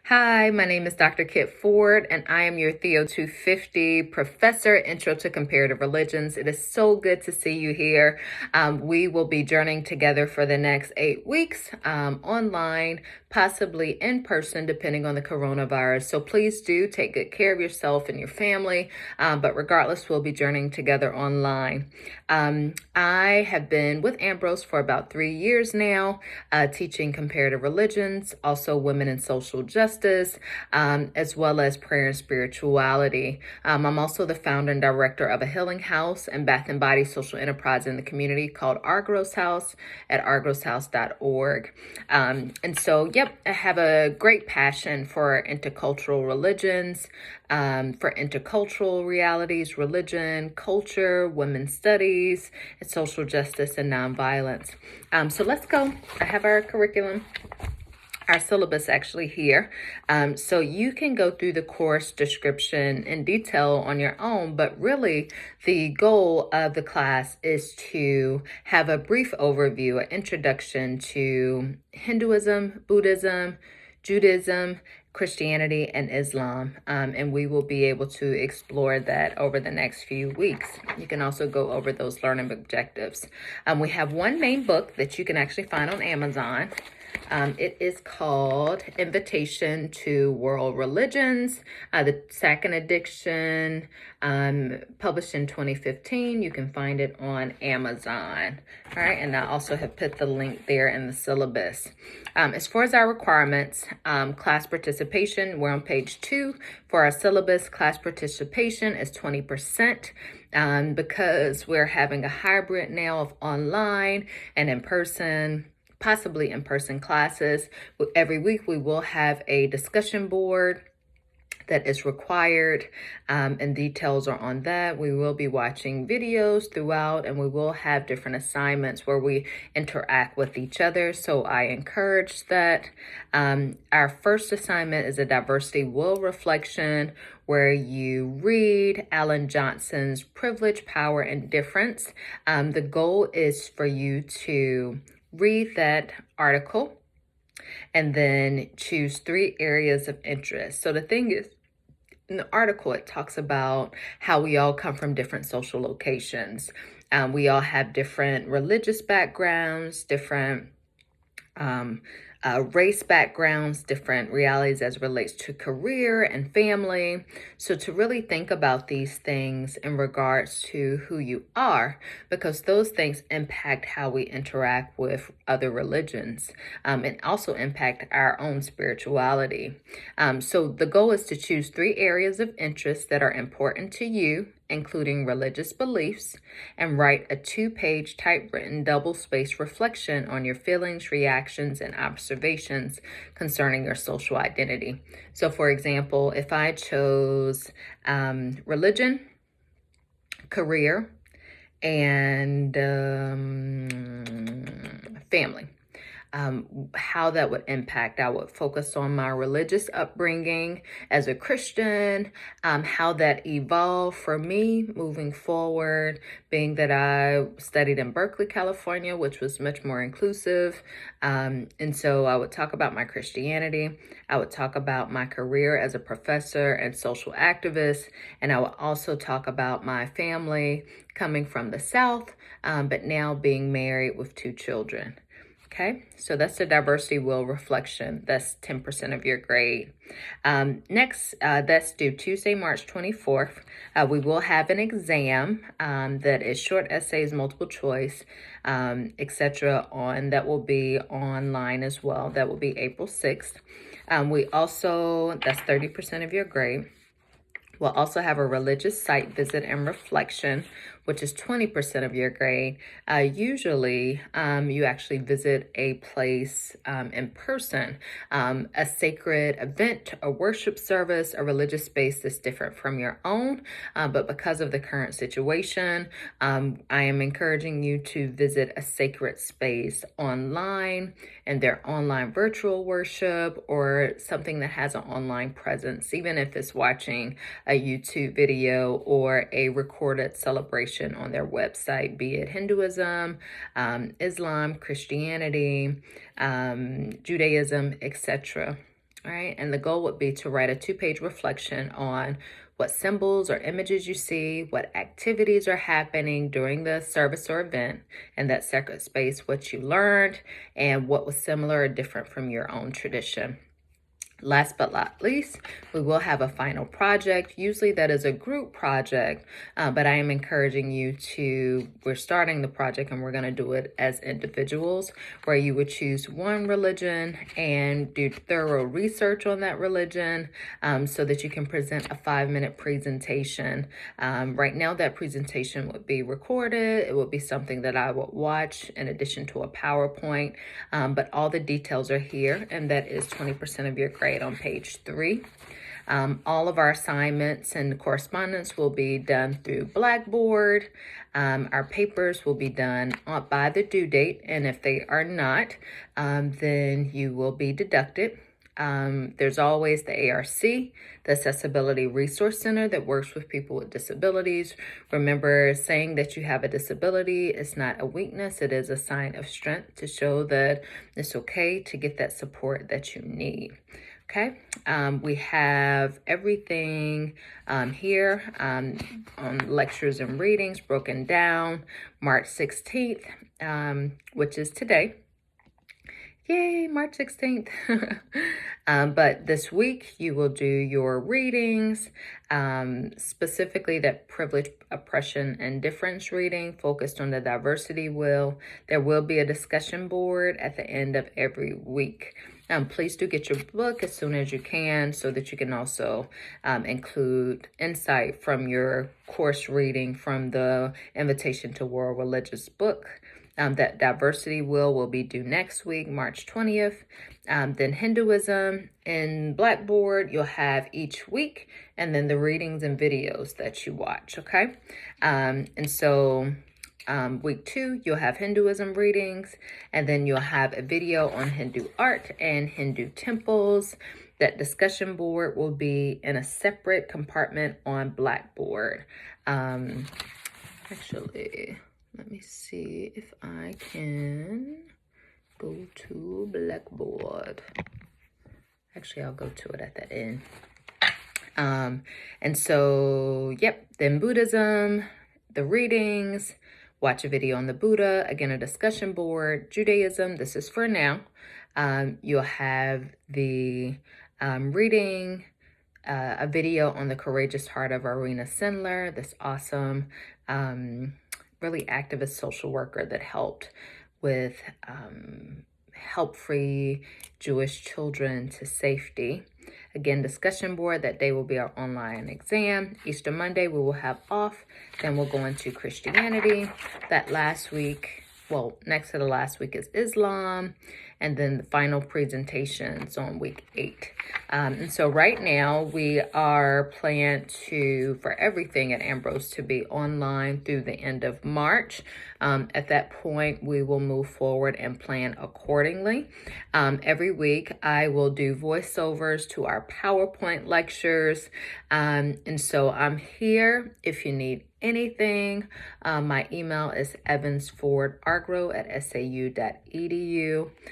Hi, my name is Dr. Kit Ford, and I am your Theo 250 Professor, Intro to Comparative Religions. It is so good to see you here. We will be journeying together for the next 8 weeks online, possibly in person, depending on the coronavirus. So please do take good care of yourself and your family. But regardless, we'll be journeying together online. I have been with Ambrose for about 3 years now, teaching comparative religions, also women and social justice, as well as prayer and spirituality. I'm also the founder and director of a healing house and bath and body social enterprise in the community called Argros House at argroshouse.org. I have a great passion for intercultural religions, for intercultural realities, religion, culture, women's studies, and social justice and nonviolence. So let's go. I have our curriculum, our syllabus actually here. So you can go through the course description in detail on your own, but really the goal of the class is to have a brief overview, an introduction to Hinduism, Buddhism, Judaism, Christianity, and Islam. And we will be able to explore that over the next few weeks. You can also go over those learning objectives. We have one main book that you can actually find on Amazon. It is called Invitation to World Religions, the second edition, published in 2015. You can find it on Amazon. All right, and I also have put the link there in the syllabus. As far as our requirements, class participation, we're on page 2. For our syllabus, class participation is 20%. Because we're having a hybrid now of online and in person, possibly in-person classes. Every week we will have a discussion board that is required, and details are on that. We will be watching videos throughout, and we will have different assignments where we interact with each other. So I encourage that. Our first assignment is a diversity will reflection, where you read Alan Johnson's Privilege, Power, and Difference. The goal is for you to read that article and then choose 3 areas of interest. So the thing is, in the article, it talks about how we all come from different social locations. We all have different religious backgrounds, different race backgrounds, different realities as it relates to career and family. So to really think about these things in regards to who you are, because those things impact how we interact with other religions, and also impact our own spirituality. So the goal is to choose 3 areas of interest that are important to you, including religious beliefs, and write a 2-page typewritten double-spaced reflection on your feelings, reactions, and observations concerning your social identity. So for example, if I chose religion, career, and family, how that would impact. I would focus on my religious upbringing as a Christian, how that evolved for me moving forward, being that I studied in Berkeley, California, which was much more inclusive. And so I would talk about my Christianity. I would talk about my career as a professor and social activist. And I would also talk about my family coming from the South, but now being married with 2 children. Okay, so that's the diversity will reflection. That's 10% of your grade. Next, that's due Tuesday, March 24th. We will have an exam that is short essays, multiple choice, etc. That will be online as well. That will be April 6th. That's 30% of your grade. We'll also have a religious site visit and reflection, which is 20% of your grade. Usually, you actually visit a place in person, a sacred event, a worship service, a religious space that's different from your own. But because of the current situation, I am encouraging you to visit a sacred space online and their online virtual worship, or something that has an online presence, even if it's watching a YouTube video or a recorded celebration on their website, be it Hinduism, Islam, Christianity, Judaism, etc. All right, and the goal would be to write a 2-page reflection on what symbols or images you see, what activities are happening during the service or event in that sacred space, what you learned, and what was similar or different from your own tradition. Last but not least, we will have a final project. Usually that is a group project, but I am encouraging you we're starting the project and we're going to do it as individuals, where you would choose one religion and do thorough research on that religion, so that you can present a 5-minute presentation. Right now that presentation would be recorded. It would be something that I would watch in addition to a PowerPoint, but all the details are here, and that is 20% of your grade on page 3. All of our assignments and correspondence will be done through Blackboard. Our papers will be done by the due date, and if they are not, then you will be deducted. There's always the ARC, the Accessibility Resource Center, that works with people with disabilities. Remember, saying that you have a disability is not a weakness. It is a sign of strength to show that it's okay to get that support that you need. Okay, we have everything here on lectures and readings broken down. March 16th, which is today. Yay, March 16th. But this week you will do your readings, specifically that privilege, oppression, and difference reading focused on the diversity wheel. There will be a discussion board at the end of every week. Please do get your book as soon as you can so that you can also include insight from your course reading from the Invitation to World Religious book. That diversity will be due next week, March 20th. Then Hinduism in Blackboard, you'll have each week, and then the readings and videos that you watch, okay? And so week 2, you'll have Hinduism readings, and then you'll have a video on Hindu art and Hindu temples. That discussion board will be in a separate compartment on Blackboard. Actually, let me see if I can go to Blackboard. Actually, I'll go to it at the end. And so, yep, then Buddhism, the readings, watch a video on the Buddha, again, a discussion board. Judaism, this is for now. You'll have the reading, a video on the courageous heart of Arena Sindler, this awesome, really activist social worker that helped with help free Jewish children to safety. Again, discussion board, that day will be our online exam. Easter Monday we will have off. Then we'll go into Christianity. That last week, well, next to the last week is Islam. And then the final presentations on week 8. And so right now we are planned for everything at Ambrose to be online through the end of March. At that point, we will move forward and plan accordingly. Every week I will do voiceovers to our PowerPoint lectures. And so I'm here if you need anything. My email is evansfordargro@sau.edu.